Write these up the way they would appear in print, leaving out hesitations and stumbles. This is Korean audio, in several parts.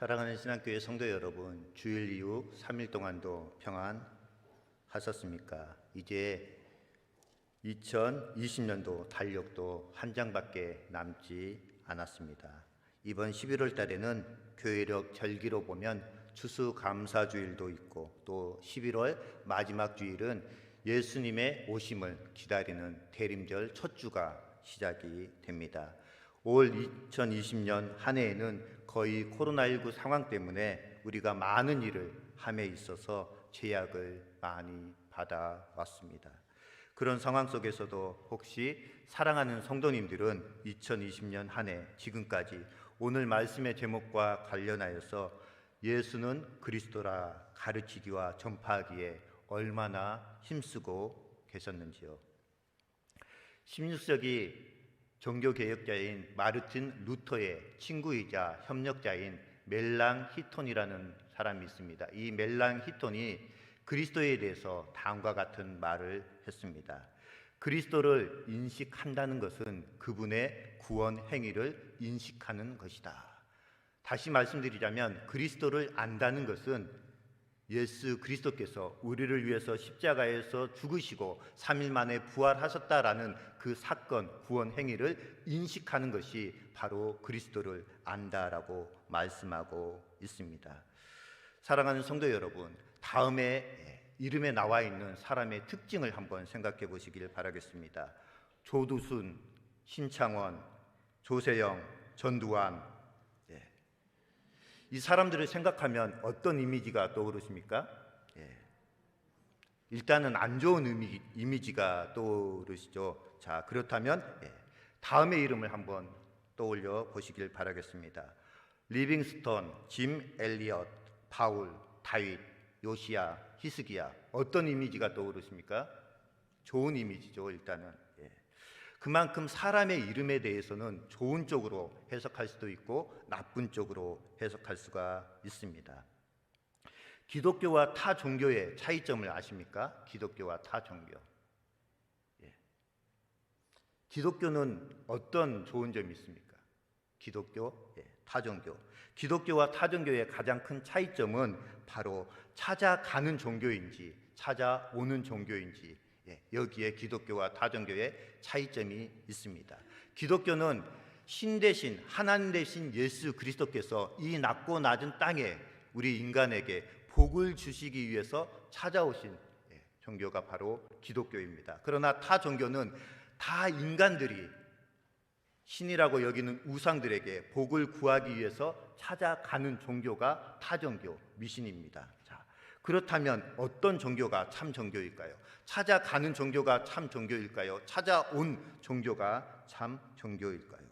사랑하는 신앙교회 성도 여러분, 주일 이후 3일 동안도 평안하셨습니까? 이제 2020년도 달력도 한 장밖에 남지 않았습니다. 이번 11월 달에는 교회력 절기로 보면 추수감사주일도 있고, 또 11월 마지막 주일은 예수님의 오심을 기다리는 대림절 첫 주가 시작이 됩니다. 올 2020년 한 해에는 거의 코로나19 상황 때문에 우리가 많은 일을 함에 있어서 제약을 많이 받아왔습니다. 그런 상황 속에서도 혹시 사랑하는 성도님들은 2020년 한 해 지금까지 오늘 말씀의 제목과 관련하여서 예수는 그리스도라 가르치기와 전파하기에 얼마나 힘쓰고 계셨는지요. 16세기 종교개혁자인 마르틴 루터의 친구이자 협력자인 멜랑히톤이라는 사람이 있습니다. 이 멜랑히톤이 그리스도에 대해서 다음과 같은 말을 했습니다. 그리스도를 인식한다는 것은 그분의 구원 행위를 인식하는 것이다. 다시 말씀드리자면 그리스도를 안다는 것은 예수 그리스도께서 우리를 위해서 십자가에서 죽으시고 3일 만에 부활하셨다라는 그 사건, 구원 행위를 인식하는 것이 바로 그리스도를 안다라고 말씀하고 있습니다. 사랑하는 성도 여러분, 다음에 이름에 나와 있는 사람의 특징을 한번 생각해 보시길 바라겠습니다. 조두순, 신창원, 조세영, 전두환, 이 사람들을 생각하면 어떤 이미지가 떠오르십니까? 일단은 안 좋은 이미지가 떠오르시죠. 자, 그렇다면 다음의 이름을 한번 떠올려 보시길 바라겠습니다. 리빙스턴, 짐 엘리엇, 바울, 다윗, 요시야, 히스기야, 어떤 이미지가 떠오르십니까? 좋은 이미지죠. 일단은 그만큼 사람의 이름에 대해서는 좋은 쪽으로 해석할 수도 있고 나쁜 쪽으로 해석할 수가 있습니다. 기독교와 타 종교의 차이점을 아십니까? 기독교와 타 종교. 기독교는 어떤 좋은 점이 있습니까? 기독교, 타 종교. 기독교와 타 종교의 가장 큰 차이점은 바로 찾아가는 종교인지 찾아오는 종교인지, 여기에 기독교와 타종교의 차이점이 있습니다. 기독교는 신 대신 하나님 대신 예수 그리스도께서 이 낮고 낮은 땅에 우리 인간에게 복을 주시기 위해서 찾아오신 종교가 바로 기독교입니다. 그러나 타종교는 다 인간들이 신이라고 여기는 우상들에게 복을 구하기 위해서 찾아가는 종교가 타종교, 미신입니다. 그렇다면 어떤 종교가 참 종교일까요? 찾아가는 종교가 참 종교일까요? 찾아온 종교가 참 종교일까요?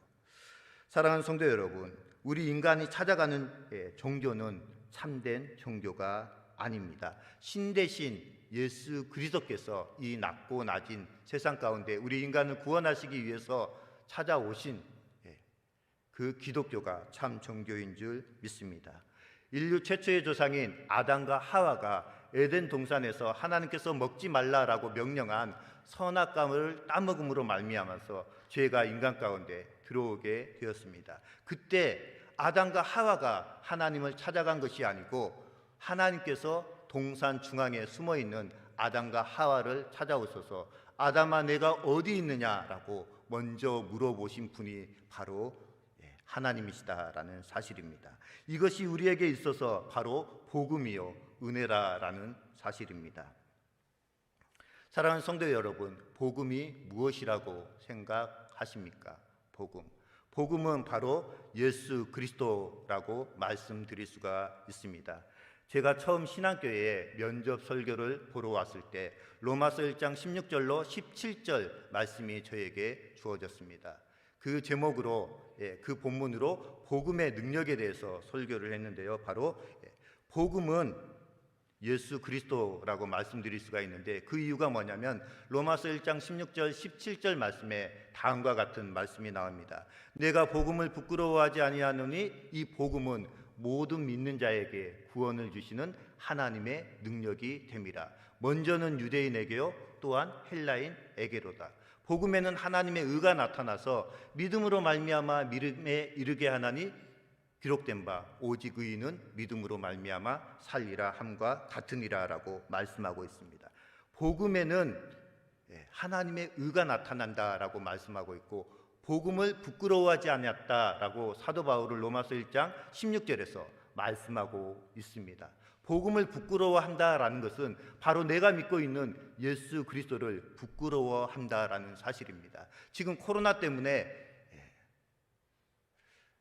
사랑하는 성도 여러분, 우리 인간이 찾아가는 종교는 참된 종교가 아닙니다. 신 대신 예수 그리스도께서 이 낮고 낮은 세상 가운데 우리 인간을 구원하시기 위해서 찾아오신 그 기독교가 참 종교인 줄 믿습니다. 인류 최초의 조상인 아담과 하와가 에덴 동산에서 하나님께서 먹지 말라라고 명령한 선악과를 따먹음으로 말미암아서 죄가 인간 가운데 들어오게 되었습니다. 그때 아담과 하와가 하나님을 찾아간 것이 아니고 하나님께서 동산 중앙에 숨어있는 아담과 하와를 찾아오셔서 아담아 내가 어디 있느냐라고 먼저 물어보신 분이 바로 하나님이시다라는 사실입니다. 이것이 우리에게 있어서 바로 복음이요 은혜라라는 사실입니다. 사랑하는 성도 여러분, 복음이 무엇이라고 생각하십니까? 복음은 바로 예수 그리스도라고 말씀드릴 수가 있습니다. 제가 처음 신앙교회에 면접 설교를 보러 왔을 때 로마서 1장 16절로 17절 말씀이 저에게 주어졌습니다. 그 제목으로 그 본문으로 복음의 능력에 대해서 설교를 했는데요. 바로 복음은 예수 그리스도라고 말씀드릴 수가 있는데 그 이유가 뭐냐면 로마서 1장 16절 17절 말씀에 다음과 같은 말씀이 나옵니다. 내가 복음을 부끄러워하지 아니하노니 이 복음은 모든 믿는 자에게 구원을 주시는 하나님의 능력이 됨이라. 먼저는 유대인에게요 또한 헬라인에게로다. 복음에는 하나님의 의가 나타나서 믿음으로 말미암아 믿음에 이르게 하나니 기록된 바 오직 의인은 믿음으로 말미암아 살리라 함과 같으니라라고 말씀하고 있습니다. 복음에는 하나님의 의가 나타난다라고 말씀하고 있고, 복음을 부끄러워하지 않았다라고 사도 바울은 로마서 1장 16절에서 말씀하고 있습니다. 복음을 부끄러워한다라는 것은 바로 내가 믿고 있는 예수 그리스도를 부끄러워한다라는 사실입니다. 지금 코로나 때문에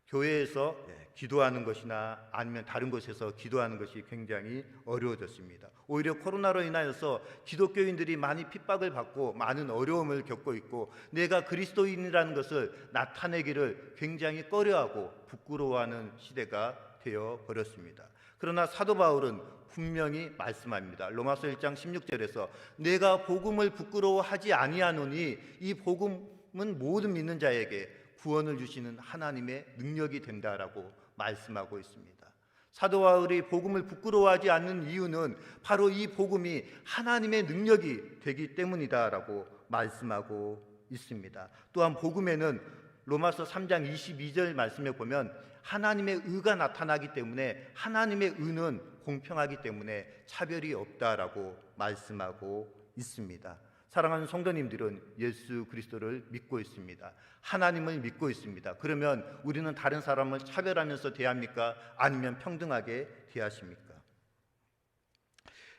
교회에서 기도하는 것이나 아니면 다른 곳에서 기도하는 것이 굉장히 어려워졌습니다. 오히려 코로나로 인하여서 기독교인들이 많이 핍박을 받고 많은 어려움을 겪고 있고, 내가 그리스도인이라는 것을 나타내기를 굉장히 꺼려하고 부끄러워하는 시대가 되어 버렸습니다. 그러나 사도 바울은 분명히 말씀합니다. 로마서 1장 16절에서 내가 복음을 부끄러워하지 아니하노니 이 복음은 모든 믿는 자에게 구원을 주시는 하나님의 능력이 된다라고 말씀하고 있습니다. 사도 바울이 복음을 부끄러워하지 않는 이유는 바로 이 복음이 하나님의 능력이 되기 때문이다라고 말씀하고 있습니다. 또한 복음에는 로마서 3장 22절 말씀에 보면 하나님의 의가 나타나기 때문에 하나님의 의는 공평하기 때문에 차별이 없다라고 말씀하고 있습니다. 사랑하는 성도님들은 예수 그리스도를 믿고 있습니다. 하나님을 믿고 있습니다. 그러면 우리는 다른 사람을 차별하면서 대합니까? 아니면 평등하게 대하십니까?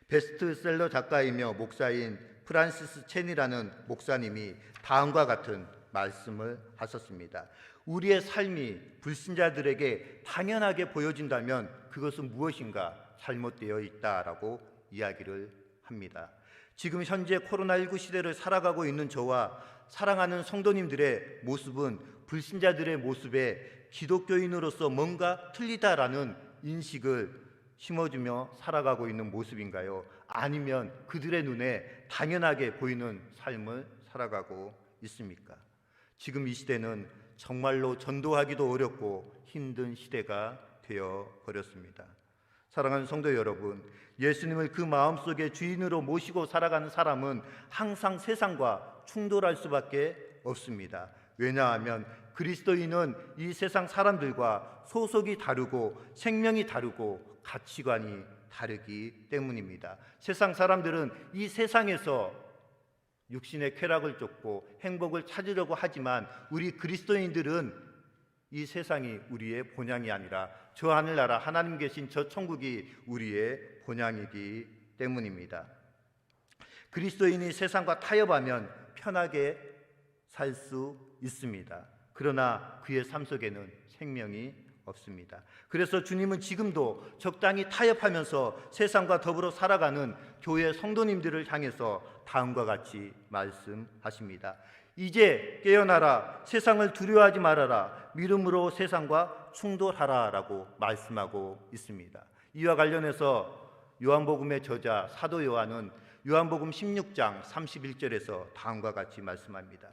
베스트셀러 작가이며 목사인 프란시스 첸이라는 목사님이 다음과 같은 말씀을 하셨습니다. 우리의 삶이 불신자들에게 당연하게 보여진다면 그것은 무엇인가 잘못되어 있다라고 이야기를 합니다. 지금 현재 코로나19 시대를 살아가고 있는 저와 사랑하는 성도님들의 모습은 불신자들의 모습에 기독교인으로서 뭔가 틀리다라는 인식을 심어주며 살아가고 있는 모습인가요? 아니면 그들의 눈에 당연하게 보이는 삶을 살아가고 있습니까? 지금 이 시대는 정말로 전도하기도 어렵고 힘든 시대가 되어 버렸습니다. 사랑하는 성도 여러분, 예수님을 그 마음속에 주인으로 모시고 살아가는 사람은 항상 세상과 충돌할 수밖에 없습니다. 왜냐하면 그리스도인은 이 세상 사람들과 소속이 다르고 생명이 다르고 가치관이 다르기 때문입니다. 세상 사람들은 이 세상에서 육신의 쾌락을 쫓고 행복을 찾으려고 하지만 우리 그리스도인들은 이 세상이 우리의 본향이 아니라 저 하늘나라 하나님 계신 저 천국이 우리의 본향이기 때문입니다. 그리스도인이 세상과 타협하면 편하게 살 수 있습니다. 그러나 그의 삶 속에는 생명이 없습니다. 그래서 주님은 지금도 적당히 타협하면서 세상과 더불어 살아가는 교회 성도님들을 향해서 다음과 같이 말씀하십니다. 이제 깨어나라, 세상을 두려워하지 말아라, 믿음으로 세상과 충돌하라 라고 말씀하고 있습니다. 이와 관련해서 요한복음의 저자 사도 요한은 요한복음 16장 31절에서 다음과 같이 말씀합니다.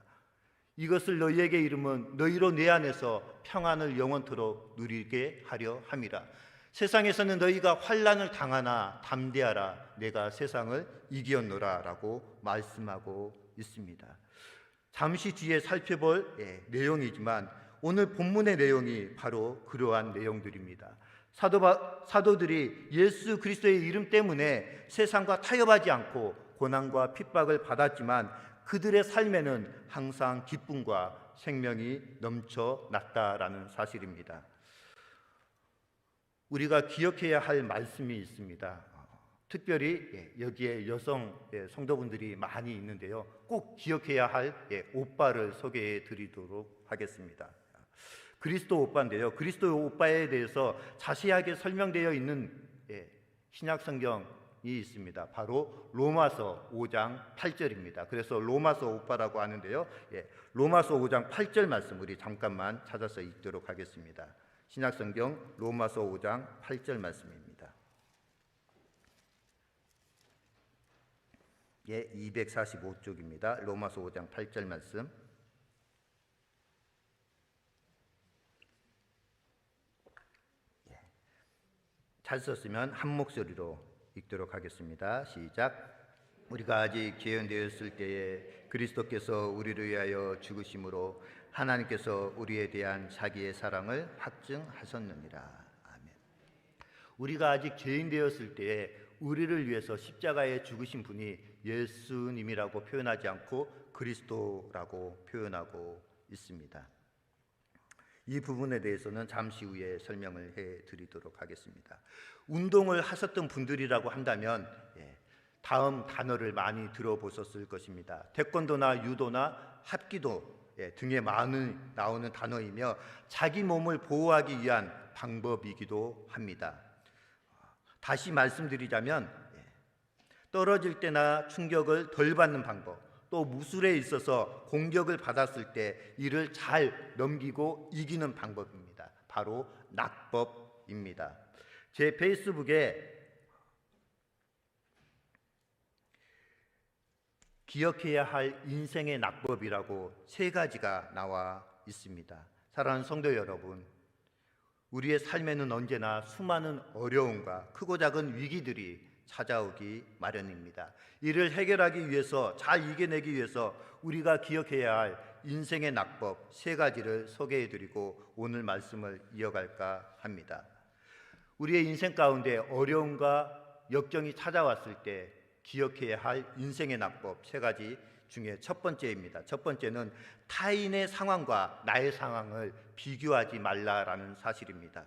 이것을 너희에게 이름은 너희로 내 안에서 평안을 영원토록 누리게 하려 함이라. 세상에서는 너희가 환난을 당하나 담대하라, 내가 세상을 이기었노라 라고 말씀하고 있습니다. 잠시 뒤에 살펴볼 내용이지만 오늘 본문의 내용이 바로 그러한 내용들입니다. 사도들이 예수 그리스도의 이름 때문에 세상과 타협하지 않고 고난과 핍박을 받았지만 그들의 삶에는 항상 기쁨과 생명이 넘쳐났다라는 사실입니다. 우리가 기억해야 할 말씀이 있습니다. 특별히 여기에 여성 성도분들이 많이 있는데요, 꼭 기억해야 할 오빠를 소개해 드리도록 하겠습니다. 그리스도 오빠인데요, 그리스도 오빠에 대해서 자세하게 설명되어 있는 신약 성경이 있습니다. 바로 로마서 5장 8절입니다. 그래서 로마서 오빠라고 하는데요, 로마서 5장 8절 말씀 우리 잠깐만 찾아서 읽도록 하겠습니다. 신약 성경 로마서 5장 8절 말씀입니다. 245쪽입니다. 로마서 5장 8절 말씀. 찾으셨으면 한 목소리로 읽도록 하겠습니다. 시작. 우리가 아직 재현되었을 때에 그리스도께서 우리를 위하여 죽으심으로 하나님께서 우리에 대한 자기의 사랑을 확증하셨느니라. 아멘. 우리가 아직 죄인 되었을 때에 우리를 위해서 십자가에 죽으신 분이 예수님이라고 표현하지 않고 그리스도라고 표현하고 있습니다. 이 부분에 대해서는 잠시 후에 설명을 해드리도록 하겠습니다. 운동을 하셨던 분들이라고 한다면 다음 단어를 많이 들어보셨을 것입니다. 태권도나 유도나 합기도 등에 많이 나오는 단어이며 자기 몸을 보호하기 위한 방법이기도 합니다. 다시 말씀드리자면 떨어질 때나 충격을 덜 받는 방법, 또 무술에 있어서 공격을 받았을 때 이를 잘 넘기고 이기는 방법입니다. 바로 낙법입니다. 제 페이스북에 기억해야 할 인생의 낙법이라고 3가지가 나와 있습니다. 사랑하는 성도 여러분, 우리의 삶에는 언제나 수많은 어려움과 크고 작은 위기들이 찾아오기 마련입니다. 이를 해결하기 위해서, 잘 이겨내기 위해서 우리가 기억해야 할 인생의 낙법 3가지를 소개해드리고 오늘 말씀을 이어갈까 합니다. 우리의 인생 가운데 어려움과 역경이 찾아왔을 때 기억해야 할 인생의 낙법 3가지 중에 첫 번째입니다. 첫 번째는 타인의 상황과 나의 상황을 비교하지 말라라는 사실입니다.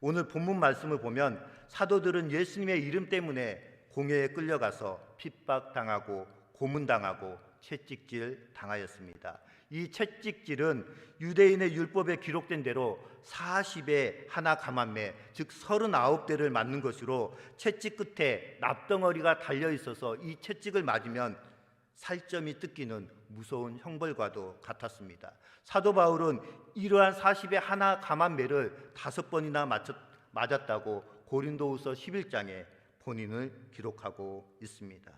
오늘 본문 말씀을 보면 사도들은 예수님의 이름 때문에 공회에 끌려가서 핍박당하고 고문당하고 채찍질 당하였습니다. 이 채찍질은 유대인의 율법에 기록된 대로 40에 하나 가만매, 즉 39대를 맞는 것으로 채찍 끝에 납덩어리가 달려 있어서 이 채찍을 맞으면 살점이 뜯기는 무서운 형벌과도 같았습니다. 사도 바울은 이러한 40에 하나 가만매를 5번이나 맞았다고 고린도후서 11장에 본인을 기록하고 있습니다.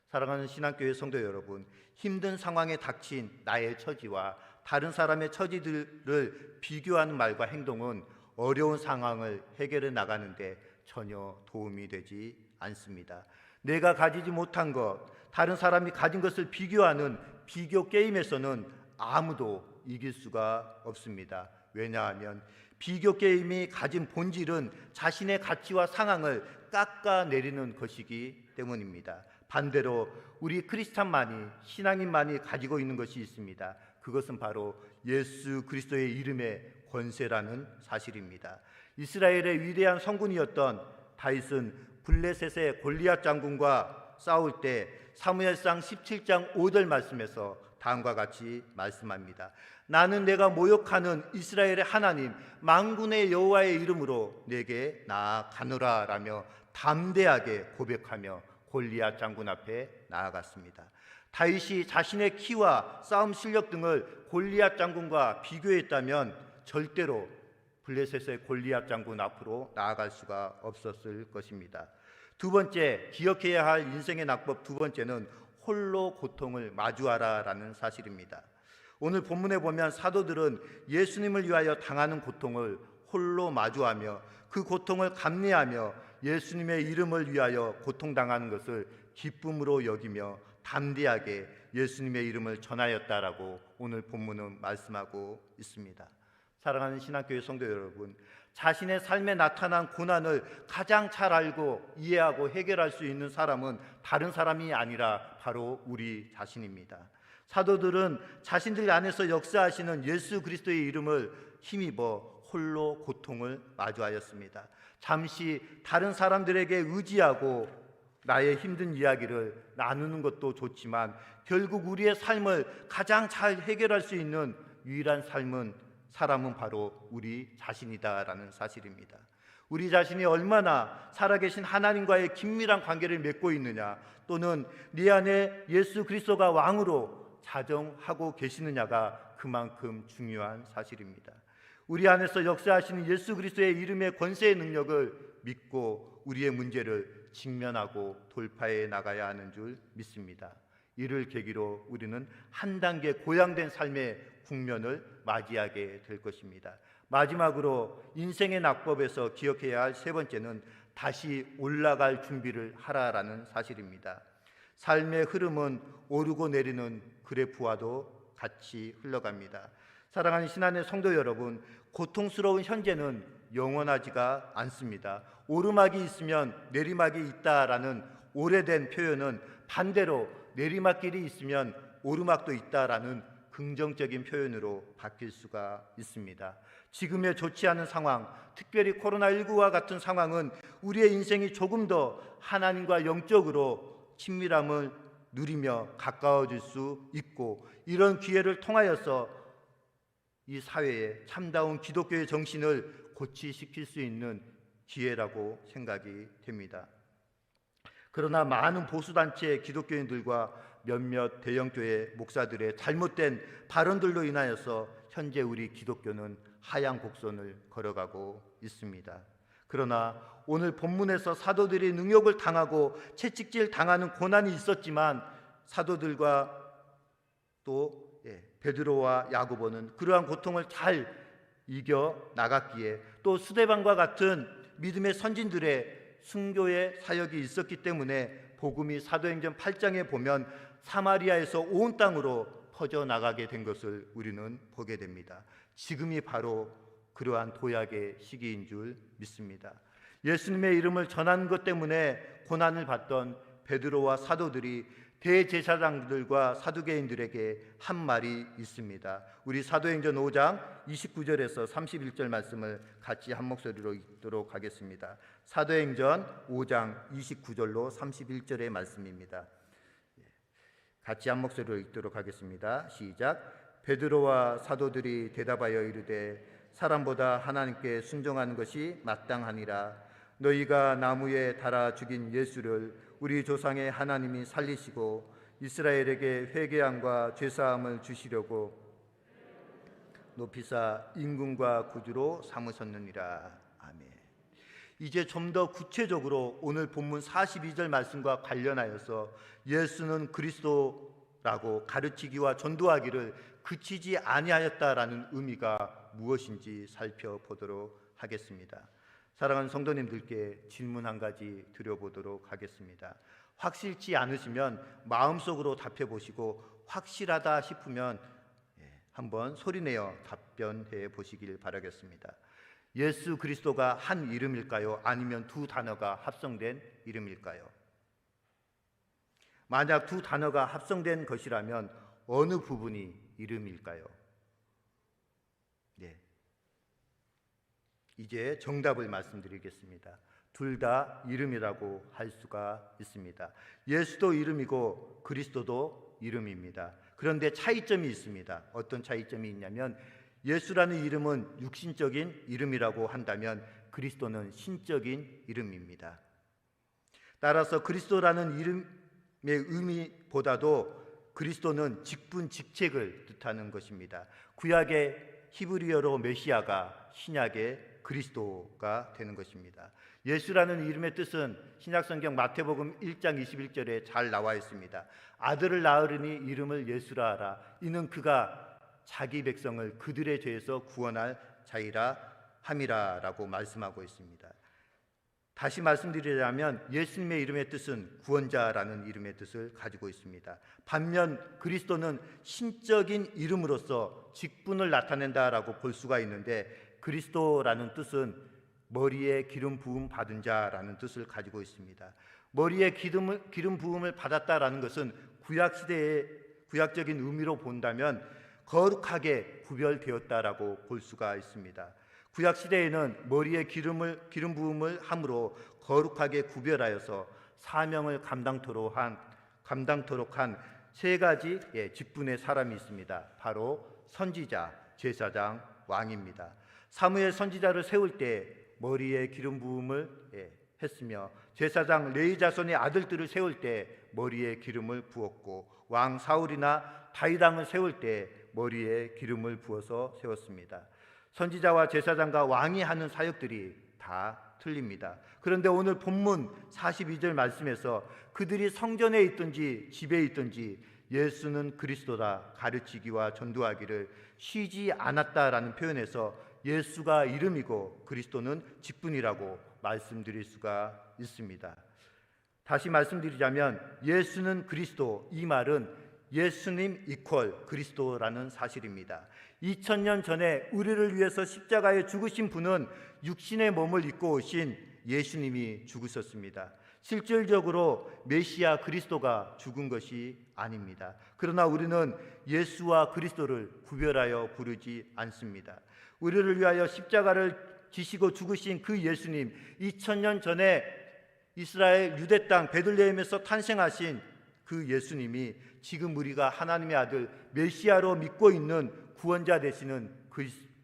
사랑하는 신앙교회 성도 여러분, 힘든 상황에 닥친 나의 처지와 다른 사람의 처지들을 비교하는 말과 행동은 어려운 상황을 해결해 나가는데 전혀 도움이 되지 않습니다. 내가 가지지 못한 것, 다른 사람이 가진 것을 비교하는 비교 게임에서는 아무도 이길 수가 없습니다. 왜냐하면 비교 게임이 가진 본질은 자신의 가치와 상황을 깎아내리는 것이기 때문입니다. 반대로 우리 크리스찬만이, 신앙인만이 가지고 있는 것이 있습니다. 그것은 바로 예수 그리스도의 이름의 권세라는 사실입니다. 이스라엘의 위대한 성군이었던 다윗은 블레셋의 골리앗 장군과 싸울 때 사무엘상 17장 5절 말씀에서 다음과 같이 말씀합니다. 나는 내가 모욕하는 이스라엘의 하나님 만군의 여호와의 이름으로 내게 나아가노라 라며 담대하게 고백하며 골리앗 장군 앞에 나아갔습니다. 다윗이 자신의 키와 싸움 실력 등을 골리앗 장군과 비교했다면 절대로 블레셋의 골리앗 장군 앞으로 나아갈 수가 없었을 것입니다. 두 번째, 기억해야 할 인생의 낙법 두 번째는 홀로 고통을 마주하라 라는 사실입니다. 오늘 본문에 보면 사도들은 예수님을 위하여 당하는 고통을 홀로 마주하며 그 고통을 감내하며 예수님의 이름을 위하여 고통당하는 것을 기쁨으로 여기며 담대하게 예수님의 이름을 전하였다라고 오늘 본문은 말씀하고 있습니다. 사랑하는 신학교의 성도 여러분, 자신의 삶에 나타난 고난을 가장 잘 알고 이해하고 해결할 수 있는 사람은 다른 사람이 아니라 바로 우리 자신입니다. 사도들은 자신들 안에서 역사하시는 예수 그리스도의 이름을 힘입어 홀로 고통을 마주하였습니다. 잠시 다른 사람들에게 의지하고 나의 힘든 이야기를 나누는 것도 좋지만 결국 우리의 삶을 가장 잘 해결할 수 있는 유일한 사람은 바로 우리 자신이다라는 사실입니다. 우리 자신이 얼마나 살아계신 하나님과의 긴밀한 관계를 맺고 있느냐, 또는 네 안에 예수 그리스도가 왕으로 자정하고 계시느냐가 그만큼 중요한 사실입니다. 우리 안에서 역사하시는 예수 그리스도의 이름의 권세의 능력을 믿고 우리의 문제를 직면하고 돌파해 나가야 하는 줄 믿습니다. 이를 계기로 우리는 한 단계 고양된 삶의 국면을 맞이하게 될 것입니다. 마지막으로 인생의 낙법에서 기억해야 할 세 번째는 다시 올라갈 준비를 하라라는 사실입니다. 삶의 흐름은 오르고 내리는 그래프와도 같이 흘러갑니다. 사랑하는 신안의 성도 여러분, 고통스러운 현재는 영원하지가 않습니다. 오르막이 있으면 내리막이 있다라는 오래된 표현은 반대로 내리막길이 있으면 오르막도 있다라는 긍정적인 표현으로 바뀔 수가 있습니다. 지금의 좋지 않은 상황, 특별히 코로나19와 같은 상황은 우리의 인생이 조금 더 하나님과 영적으로 친밀함을 누리며 가까워질 수 있고, 이런 기회를 통하여서 이 사회에 참다운 기독교의 정신을 고취시킬 수 있는 기회라고 생각이 됩니다. 그러나 많은 보수단체 기독교인들과 몇몇 대형교회 목사들의 잘못된 발언들로 인하여서 현재 우리 기독교는 하향 곡선을 걸어가고 있습니다. 그러나 오늘 본문에서 사도들이 능욕을 당하고 채찍질 당하는 고난이 있었지만 사도들과 또 베드로와 야고보는 그러한 고통을 잘 이겨 나갔기에, 또 스데반과 같은 믿음의 선진들의 순교의 사역이 있었기 때문에 복음이 사도행전 8장에 보면 사마리아에서 온 땅으로 퍼져나가게 된 것을 우리는 보게 됩니다. 지금이 바로 그러한 도약의 시기인 줄 믿습니다. 예수님의 이름을 전하는 것 때문에 고난을 받던 베드로와 사도들이 대제사장들과 사두개인들에게 한 말이 있습니다. 우리 사도행전 5장 29절에서 31절 말씀을 같이 한 목소리로 읽도록 하겠습니다. 사도행전 5장 29절로 31절의 말씀입니다. 같이 한 목소리로 읽도록 하겠습니다. 시작. 베드로와 사도들이 대답하여 이르되 사람보다 하나님께 순종하는 것이 마땅하니라. 너희가 나무에 달아 죽인 예수를 우리 조상의 하나님이 살리시고 이스라엘에게 회개함과 죄사함을 주시려고 높이사 임금과 구주로 삼으셨느니라. 아멘. 이제 좀 더 구체적으로 오늘 본문 42절 말씀과 관련하여서 예수는 그리스도라고 가르치기와 전도하기를 그치지 아니하였다라는 의미가 무엇인지 살펴보도록 하겠습니다. 사랑하는 성도님들께 질문 한 가지 드려보도록 하겠습니다. 확실치 않으시면 마음속으로 답해 보시고, 확실하다 싶으면 한번 소리내어 답변해 보시길 바라겠습니다. 예수 그리스도가 한 이름일까요? 아니면 두 단어가 합성된 이름일까요? 만약 두 단어가 합성된 것이라면 어느 부분이 이름일까요? 이제 정답을 말씀드리겠습니다. 둘 다 이름이라고 할 수가 있습니다. 예수도 이름이고 그리스도도 이름입니다. 그런데 차이점이 있습니다. 어떤 차이점이 있냐면, 예수라는 이름은 육신적인 이름이라고 한다면 그리스도는 신적인 이름입니다. 따라서 그리스도라는 이름의 의미보다도 그리스도는 직분 직책을 뜻하는 것입니다. 구약의 히브리어로 메시아가 신약의 그리스도가 되는 것입니다. 예수라는 이름의 뜻은 신약성경 마태복음 1장 21절에 잘 나와 있습니다. 아들을 낳으리니 이름을 예수라 하라. 이는 그가 자기 백성을 그들의 죄에서 구원할 자이라 함이라라고 말씀하고 있습니다. 다시 말씀드리자면 예수님의 이름의 뜻은 구원자라는 이름의 뜻을 가지고 있습니다. 반면 그리스도는 신적인 이름으로서 직분을 나타낸다라고 볼 수가 있는데, 그리스도라는 뜻은 머리에 기름 부음 받은 자라는 뜻을 가지고 있습니다. 머리에 기름 부음을 받았다라는 것은 구약 시대의 구약적인 의미로 본다면 거룩하게 구별되었다라고 볼 수가 있습니다. 구약 시대에는 머리에 기름 부음을 함으로 거룩하게 구별하여서 사명을 감당토록 한 세 가지 직분의 사람이 있습니다. 바로 선지자, 제사장, 왕입니다. 사무엘 선지자를 세울 때 머리에 기름 부음을 했으며, 제사장 레위 자손의 아들들을 세울 때 머리에 기름을 부었고, 왕 사울이나 다윗 왕을 세울 때 머리에 기름을 부어서 세웠습니다. 선지자와 제사장과 왕이 하는 사역들이 다 틀립니다. 그런데 오늘 본문 42절 말씀에서 그들이 성전에 있든지 집에 있든지 예수는 그리스도다 가르치기와 전도하기를 쉬지 않았다라는 표현에서 예수가 이름이고 그리스도는 직분이라고 말씀드릴 수가 있습니다. 다시 말씀드리자면 예수는 그리스도, 이 말은 예수님 이퀄 그리스도라는 사실입니다. 2000년 전에 우리를 위해서 십자가에 죽으신 분은 육신의 몸을 입고 오신 예수님이 죽으셨습니다. 실질적으로 메시아 그리스도가 죽은 것이 아닙니다. 그러나 우리는 예수와 그리스도를 구별하여 부르지 않습니다. 우리를 위하여 십자가를 지시고 죽으신 그 예수님, 2000년 전에 이스라엘 유대 땅 베들레헴에서 탄생하신 그 예수님이 지금 우리가 하나님의 아들 메시아로 믿고 있는 구원자 되시는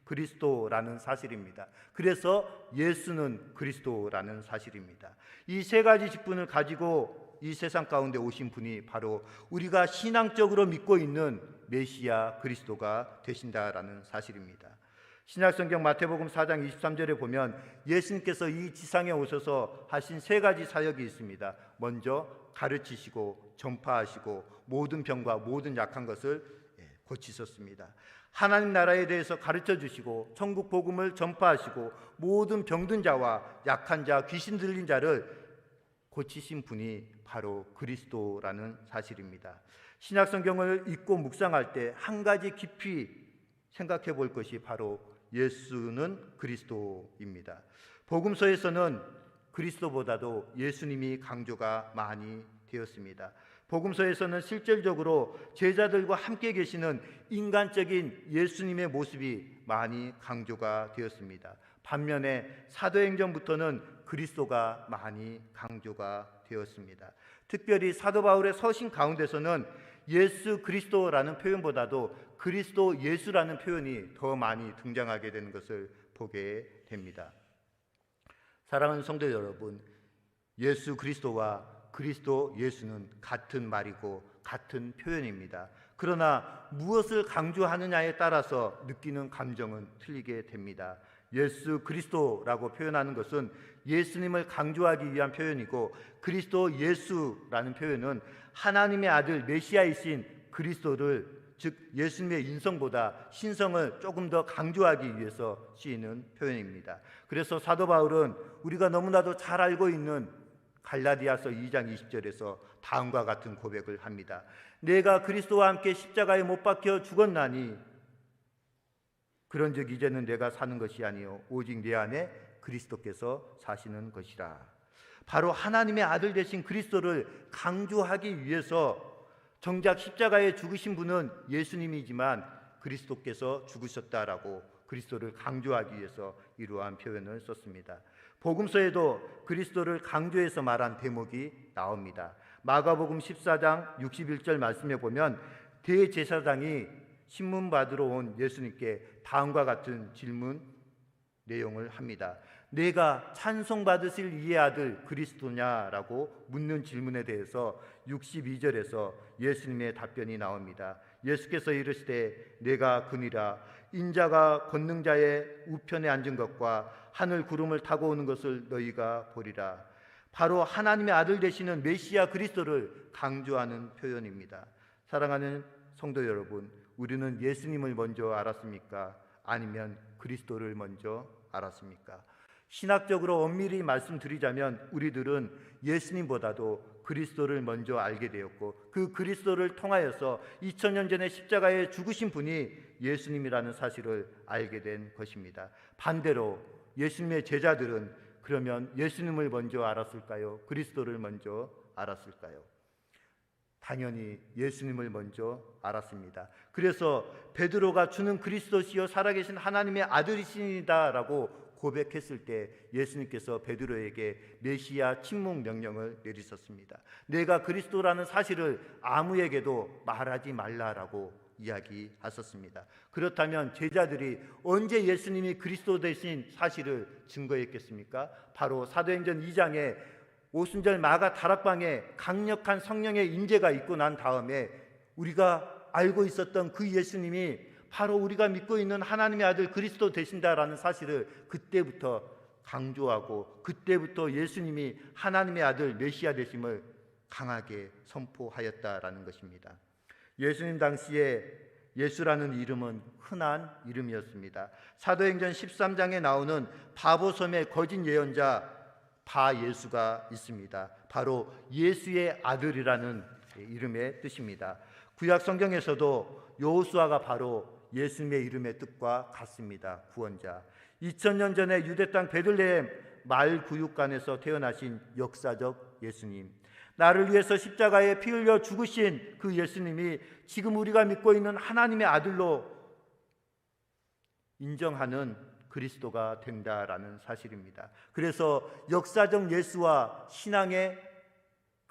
그리스도라는 사실입니다. 그래서 예수는 그리스도라는 사실입니다. 이 세 가지 직분을 가지고 이 세상 가운데 오신 분이 바로 우리가 신앙적으로 믿고 있는 메시아 그리스도가 되신다라는 사실입니다. 신약성경 마태복음 4장 23절에 보면 예수님께서 이 지상에 오셔서 하신 세 가지 사역이 있습니다. 먼저 가르치시고 전파하시고 모든 병과 모든 약한 것을 고치셨습니다. 하나님 나라에 대해서 가르쳐 주시고 천국 복음을 전파하시고 모든 병든 자와 약한 자, 귀신 들린 자를 고치신 분이 바로 그리스도라는 사실입니다. 신약 성경을 읽고 묵상할 때 한 가지 깊이 생각해 볼 것이 바로 예수는 그리스도입니다. 복음서에서는 그리스도보다도 예수님이 강조가 많이 되었습니다. 복음서에서는 실질적으로 제자들과 함께 계시는 인간적인 예수님의 모습이 많이 강조가 되었습니다. 반면에 사도행전부터는 그리스도가 많이 강조가 되었습니다. 특별히 사도 바울의 서신 가운데서는 예수 그리스도라는 표현보다도 그리스도 예수라는 표현이 더 많이 등장하게 되는 것을 보게 됩니다. 사랑하는 성도 여러분, 예수 그리스도와 그리스도 예수는 같은 말이고 같은 표현입니다. 그러나 무엇을 강조하느냐에 따라서 느끼는 감정은 틀리게 됩니다. 예수 그리스도라고 표현하는 것은 예수님을 강조하기 위한 표현이고, 그리스도 예수라는 표현은 하나님의 아들 메시아이신 그리스도를, 즉 예수님의 인성보다 신성을 조금 더 강조하기 위해서 쓰이는 표현입니다. 그래서 사도 바울은 우리가 너무나도 잘 알고 있는 갈라디아서 2장 20절에서 다음과 같은 고백을 합니다. 내가 그리스도와 함께 십자가에 못 박혀 죽었나니 그런즉 이제는 내가 사는 것이 아니요 오직 내 안에 그리스도께서 사시는 것이라. 바로 하나님의 아들 되신 그리스도를 강조하기 위해서 정작 십자가에 죽으신 분은 예수님이지만 그리스도께서 죽으셨다라고 그리스도를 강조하기 위해서 이러한 표현을 썼습니다. 복음서에도 그리스도를 강조해서 말한 대목이 나옵니다. 마가복음 14장 61절 말씀에 보면 대제사장이 신문 받으러 온 예수님께 다음과 같은 질문 내용을 합니다. 내가 찬송받으실 이의 아들 그리스도냐라고 묻는 질문에 대해서 62절에서 예수님의 답변이 나옵니다. 예수께서 이르시되 내가 그니라. 인자가 권능자의 우편에 앉은 것과 하늘 구름을 타고 오는 것을 너희가 보리라. 바로 하나님의 아들 되시는 메시아 그리스도를 강조하는 표현입니다. 사랑하는 성도 여러분, 우리는 예수님을 먼저 알았습니까? 아니면 그리스도를 먼저 알았습니까? 신학적으로 엄밀히 말씀드리자면 우리들은 예수님보다도 그리스도를 먼저 알게 되었고, 그 그리스도를 통하여서 2000년 전에 십자가에 죽으신 분이 예수님이라는 사실을 알게 된 것입니다. 반대로 예수님의 제자들은 그러면 예수님을 먼저 알았을까요? 그리스도를 먼저 알았을까요? 당연히 예수님을 먼저 알았습니다. 그래서 베드로가 주는 그리스도시요 살아계신 하나님의 아들이시니다라고 고백했을 때 예수님께서 베드로에게 메시아 침묵 명령을 내리셨습니다. 내가 그리스도라는 사실을 아무에게도 말하지 말라라고 이야기하셨습니다. 그렇다면 제자들이 언제 예수님이 그리스도 되신 사실을 증거했겠습니까? 바로 사도행전 2장에 오순절 마가 다락방에 강력한 성령의 임재가 있고 난 다음에 우리가 알고 있었던 그 예수님이 바로 우리가 믿고 있는 하나님의 아들 그리스도 되신다라는 사실을 그때부터 강조하고, 그때부터 예수님이 하나님의 아들 메시아 되심을 강하게 선포하였다라는 것입니다. 예수님 당시에 예수라는 이름은 흔한 이름이었습니다. 사도행전 13장에 나오는 바보섬의 거짓 예언자 바예수가 있습니다. 바로 예수의 아들이라는 이름의 뜻입니다. 구약 성경에서도 여호수아가 바로 예수님의 이름의 뜻과 같습니다. 구원자. 2000년 전에 유대 땅 베들레헴 말구육간에서 태어나신 역사적 예수님, 나를 위해서 십자가에 피 흘려 죽으신 그 예수님이 지금 우리가 믿고 있는 하나님의 아들로 인정하는 그리스도가 된다라는 사실입니다. 그래서 역사적 예수와 신앙의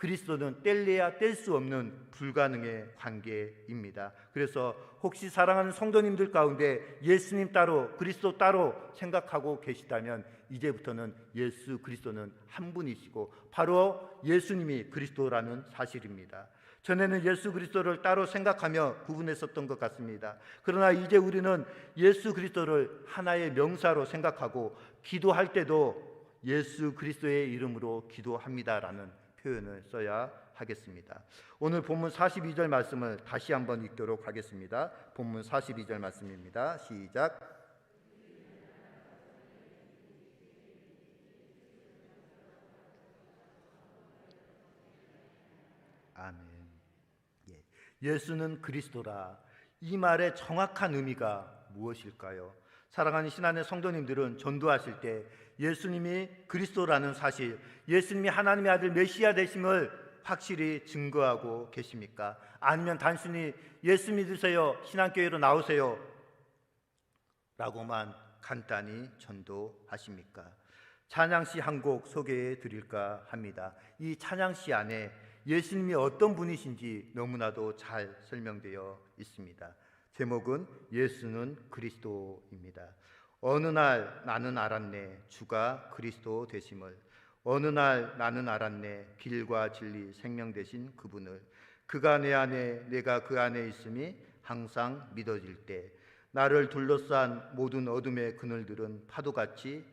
그리스도는 뗄래야 뗄 수 없는 불가능의 관계입니다. 그래서 혹시 사랑하는 성도님들 가운데 예수님 따로 그리스도 따로 생각하고 계시다면 이제부터는 예수 그리스도는 한 분이시고 바로 예수님이 그리스도라는 사실입니다. 전에는 예수 그리스도를 따로 생각하며 구분했었던 것 같습니다. 그러나 이제 우리는 예수 그리스도를 하나의 명사로 생각하고 기도할 때도 예수 그리스도의 이름으로 기도합니다라는 표현을 써야 하겠습니다. 오늘 본문 42절 말씀을 다시 한번 읽도록 하겠습니다. 본문 42절 말씀입니다. 시작. 아멘. 예수는 그리스도라. 이 말의 정확한 의미가 무엇일까요? 사랑하는 신안의 성도님들은 전도하실 때 예수님이 그리스도라는 사실, 예수님이 하나님의 아들 메시아 되심을 확실히 증거하고 계십니까? 아니면 단순히 예수 믿으세요, 신앙교회로 나오세요 라고만 간단히 전도하십니까? 찬양시 한 곡 소개해 드릴까 합니다. 이 찬양시 안에 예수님이 어떤 분이신지 너무나도 잘 설명되어 있습니다. 제목은 예수는 그리스도입니다. 어느 날 나는 알았네 주가 그리스도 되심을. 어느 날 나는 알았네 길과 진리 생명 되신 그분을. 그가 내 안에 내가 그 안에 있음이 항상 믿어질 때 나를 둘러싼 모든 어둠의 그늘들은 파도같이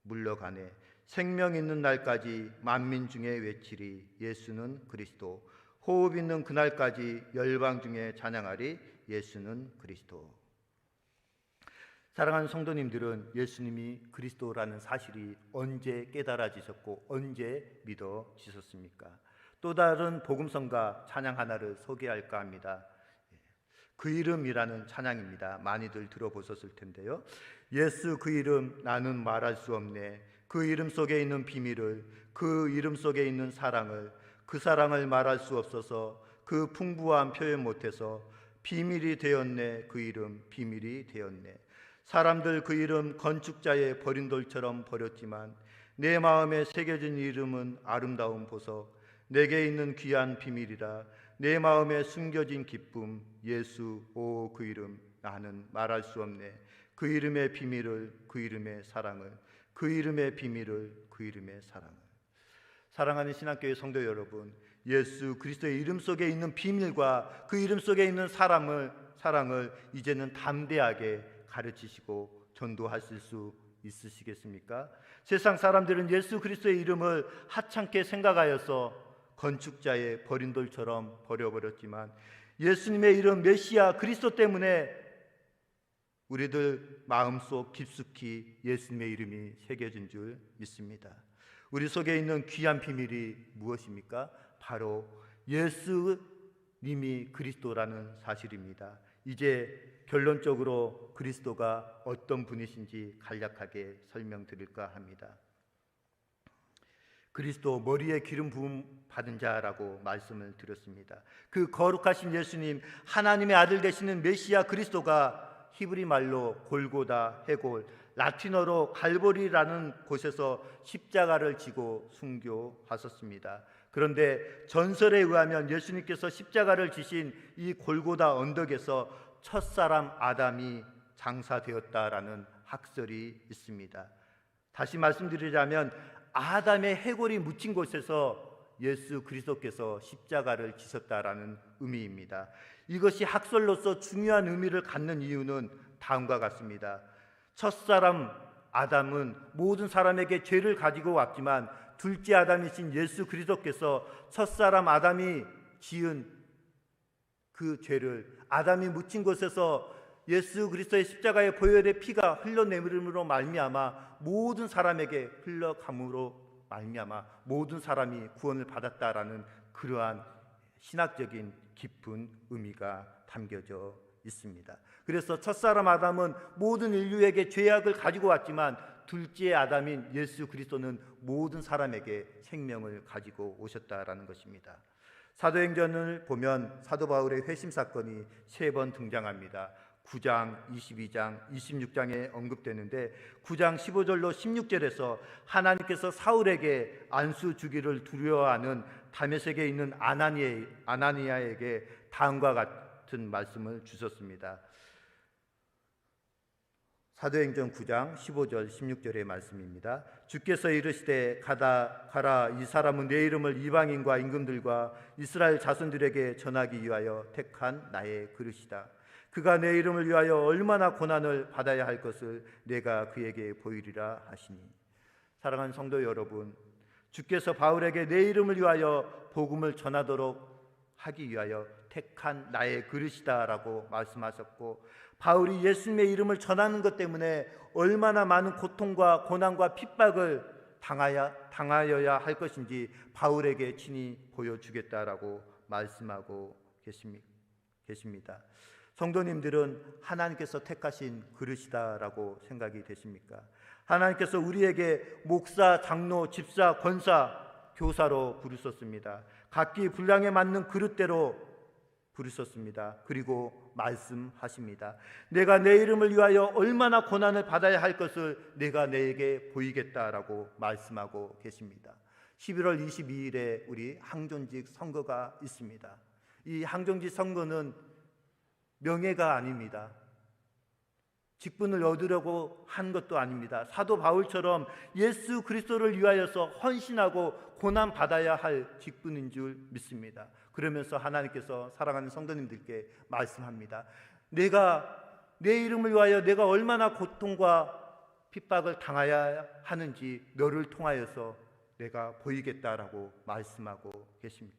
물러가네. 생명 있는 날까지 만민 중에 외치리 예수는 그리스도. 호흡 있는 그날까지 열방 중에 찬양하리 예수는 그리스도. 사랑하는 성도님들은 예수님이 그리스도라는 사실이 언제 깨달아지셨고 언제 믿어지셨습니까? 또 다른 복음성가 찬양 하나를 소개할까 합니다. 그 이름이라는 찬양입니다. 많이들 들어보셨을 텐데요. 예수 그 이름 나는 말할 수 없네. 그 이름 속에 있는 비밀을, 그 이름 속에 있는 사랑을, 그 사랑을 말할 수 없어서 그 풍부한 표현 못해서 비밀이 되었네. 그 이름 비밀이 되었네. 사람들 그 이름 건축자의 버린 돌처럼 버렸지만 내 마음에 새겨진 이름은 아름다운 보석. 내게 있는 귀한 비밀이라. 내 마음에 숨겨진 기쁨 예수. 오 그 이름 나는 말할 수 없네. 그 이름의 비밀을, 그 이름의 사랑을, 그 이름의 비밀을, 그 이름의 사랑을. 사랑하는 신학교의 성도 여러분, 예수 그리스도의 이름 속에 있는 비밀과 그 이름 속에 있는 사랑을 이제는 담대하게 가르치시고 전도하실 수 있으시겠습니까? 세상 사람들은 예수 그리스도의 이름을 하찮게 생각하여서 건축자의 버린 돌처럼 버려버렸지만 예수님의 이름 메시아 그리스도 때문에 우리들 마음속 깊숙이 예수님의 이름이 새겨진 줄 믿습니다. 우리 속에 있는 귀한 비밀이 무엇입니까? 바로 예수님이 그리스도라는 사실입니다. 이제 결론적으로 그리스도가 어떤 분이신지 간략하게 설명드릴까 합니다. 그리스도 머리에 기름 부음 받은 자라고 말씀을 드렸습니다. 그 거룩하신 예수님, 하나님의 아들 되시는 메시아 그리스도가 히브리 말로 골고다, 해골, 라틴어로 갈보리라는 곳에서 십자가를 지고 순교하셨습니다. 그런데 전설에 의하면 예수님께서 십자가를 지신 이 골고다 언덕에서 첫사람 아담이 장사되었다라는 학설이 있습니다. 다시 말씀드리자면 아담의 해골이 묻힌 곳에서 예수 그리스도께서 십자가를 지셨다라는 의미입니다. 이것이 학설로서 중요한 의미를 갖는 이유는 다음과 같습니다. 첫사람 아담은 모든 사람에게 죄를 가지고 왔지만 둘째 아담이신 예수 그리스도께서 첫사람 아담이 지은 그 죄를 아담이 묻힌 곳에서 예수 그리스도의 십자가의 보혈의 피가 흘러내림으로 말미암아 모든 사람에게 흘러감으로 말미암아 모든 사람이 구원을 받았다라는 그러한 신학적인 깊은 의미가 담겨져 있습니다. 그래서 첫사람 아담은 모든 인류에게 죄악을 가지고 왔지만 둘째 아담인 예수 그리스도는 모든 사람에게 생명을 가지고 오셨다라는 것입니다. 사도행전을 보면 사도 바울의 회심 사건이 3번 등장합니다. 9장, 22장, 26장에 언급되는데 9장 15절로 16절에서 하나님께서 사울에게 안수 주기를 두려워하는 다메섹에 있는 아나니아에게 다음과 같은 말씀을 주셨습니다. 사도행전 9장 15절 16절의 말씀입니다. 주께서 이르시되 가라 이 사람은 내 이름을 이방인과 임금들과 이스라엘 자손들에게 전하기 위하여 택한 나의 그릇이다. 그가 내 이름을 위하여 얼마나 고난을 받아야 할 것을 내가 그에게 보이리라 하시니. 사랑하는 성도 여러분, 주께서 바울에게 내 이름을 위하여 복음을 전하도록 하기 위하여 택한 나의 그릇이다라고 말씀하셨고, 바울이 예수님의 이름을 전하는 것 때문에 얼마나 많은 고통과 고난과 핍박을 당하여야 할 것인지 바울에게 친히 보여주겠다라고 말씀하고 계십니다. 성도님들은 하나님께서 택하신 그릇이다라고 생각이 되십니까? 하나님께서 우리에게 목사, 장로, 집사, 권사, 교사로 부르셨습니다. 각기 분량에 맞는 그릇대로 부르셨습니다. 그리고 말씀하십니다. 내가 내 이름을 위하여 얼마나 고난을 받아야 할 것을 내가 너에게 보이겠다라고 말씀하고 계십니다. 11월 22일에 우리 항존직 선거가 있습니다. 이 항존직 선거는 명예가 아닙니다. 직분을 얻으려고 한 것도 아닙니다. 사도 바울처럼 예수 그리스도를 위하여서 헌신하고 고난 받아야 할 직분인 줄 믿습니다. 그러면서 하나님께서 사랑하는 성도님들께 말씀합니다. 내가 내 이름을 위하여 내가 얼마나 고통과 핍박을 당해야 하는지 너를 통하여서 내가 보이겠다라고 말씀하고 계십니다.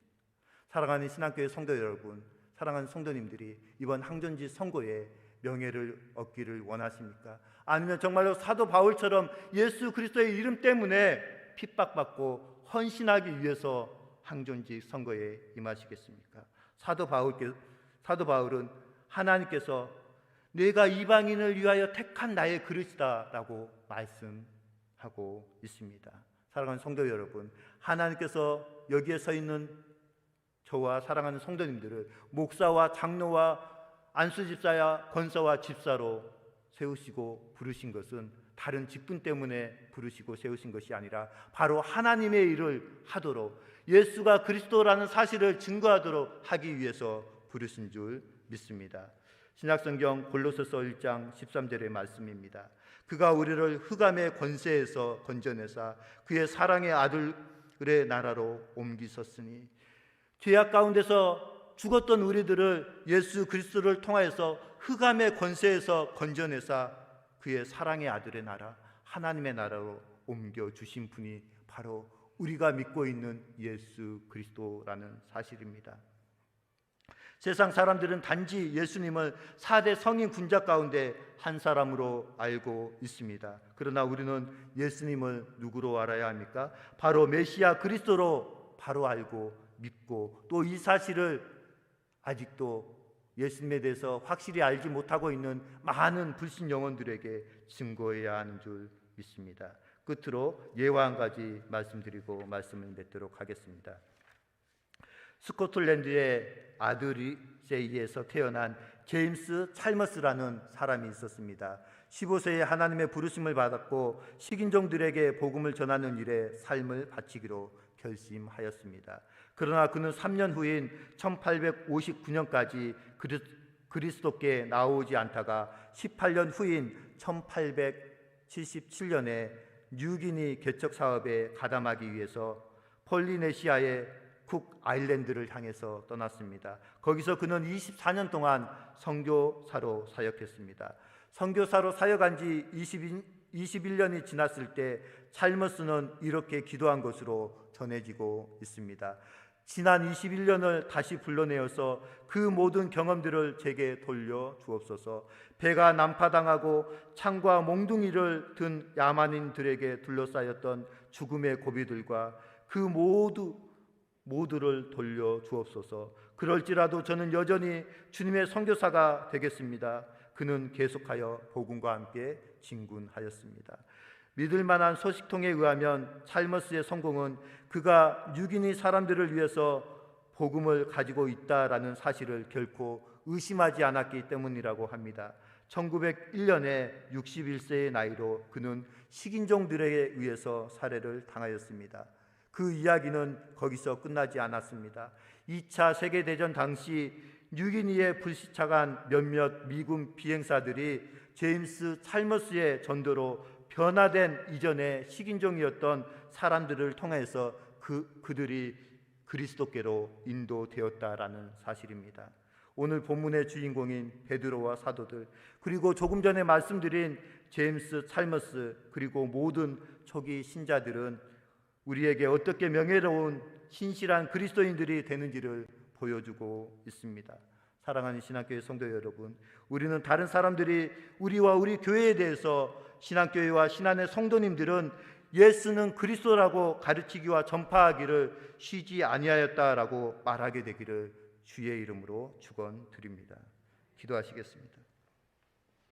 사랑하는 신앙교회 성도 여러분, 사랑하는 성도님들이 이번 항존지 선거에 명예를 얻기를 원하십니까? 아니면 정말로 사도 바울처럼 예수 그리스도의 이름 때문에 핍박받고 헌신하기 위해서 항존지 선거에 임하시겠습니까? 사도 바울은 하나님께서 내가 이방인을 위하여 택한 나의 그릇이다라고 말씀하고 있습니다. 사랑하는 성도 여러분, 하나님께서 여기에 서 있는 저와 사랑하는 성도님들을 목사와 장로와 안수집사야 권사와 집사로 세우시고 부르신 것은 다른 직분 때문에 부르시고 세우신 것이 아니라 바로 하나님의 일을 하도록, 예수가 그리스도라는 사실을 증거하도록 하기 위해서 부르신 줄 믿습니다. 신약성경 골로새서 1장 13절의 말씀입니다. 그가 우리를 흑암의 권세에서 건져내사 그의 사랑의 아들의 나라로 옮기셨으니, 죄악 가운데서 죽었던 우리들을 예수 그리스도를 통하여서 흑암의 권세에서 건져내사 그의 사랑의 아들의 나라, 하나님의 나라로 옮겨주신 분이 바로 우리가 믿고 있는 예수 그리스도라는 사실입니다. 세상 사람들은 단지 예수님을 4대 성인 군자 가운데 한 사람으로 알고 있습니다. 그러나 우리는 예수님을 누구로 알아야 합니까? 바로 메시아 그리스도로 바로 알고 믿고, 또 이 사실을 아직도 예수님에 대해서 확실히 알지 못하고 있는 많은 불신 영혼들에게 증거해야 하는 줄 믿습니다. 끝으로 예와 한 가지 말씀드리고 말씀을 맺도록 하겠습니다. 스코틀랜드의 아드리제이에서 태어난 제임스 찰머스라는 사람이 있었습니다. 15세에 하나님의 부르심을 받았고 식인종들에게 복음을 전하는 일에 삶을 바치기로 결심하였습니다. 그러나 그는 3년 후인 1859년까지 그리스도께 나오지 않다가 18년 후인 1877년에 뉴기니 개척 사업에 가담하기 위해서 폴리네시아의 쿡 아일랜드를 향해서 떠났습니다. 거기서 그는 24년 동안 선교사로 사역했습니다. 선교사로 사역한 지 21년이 지났을 때 찰머스는 이렇게 기도한 것으로 전해지고 있습니다. 지난 21년을 다시 불러내어서 그 모든 경험들을 제게 돌려주옵소서. 배가 난파당하고 창과 몽둥이를 든 야만인들에게 둘러싸였던 죽음의 고비들과 그 모두를 돌려주옵소서. 그럴지라도 저는 여전히 주님의 선교사가 되겠습니다. 그는 계속하여 복음과 함께 진군하였습니다. 믿을 만한 소식통에 의하면 찰머스의 성공은 그가 6인의 사람들을 위해서 복음을 가지고 있다라는 사실을 결코 의심하지 않았기 때문이라고 합니다. 1901년에 61세의 나이로 그는 식인종들에 의해서 살해를 당하였습니다. 그 이야기는 거기서 끝나지 않았습니다. 2차 세계대전 당시 뉴기니에 불시착한 몇몇 미군 비행사들이 제임스 찰머스의 전도로 변화된 이전의 식인종이었던 사람들을 통해서 그들이 그리스도께로 인도되었다라는 사실입니다. 오늘 본문의 주인공인 베드로와 사도들, 그리고 조금 전에 말씀드린 제임스 찰머스, 그리고 모든 초기 신자들은 우리에게 어떻게 명예로운 신실한 그리스도인들이 되는지를 보여주고 있습니다. 사랑하는 신학교회 성도 여러분, 우리는 다른 사람들이 우리와 우리 교회에 대해서, 신학교회와 신안의 성도님들은 예수는 그리스도라고 가르치기와 전파하기를 쉬지 아니하였다라고 말하게 되기를 주의 이름으로 축원드립니다. 기도하시겠습니다.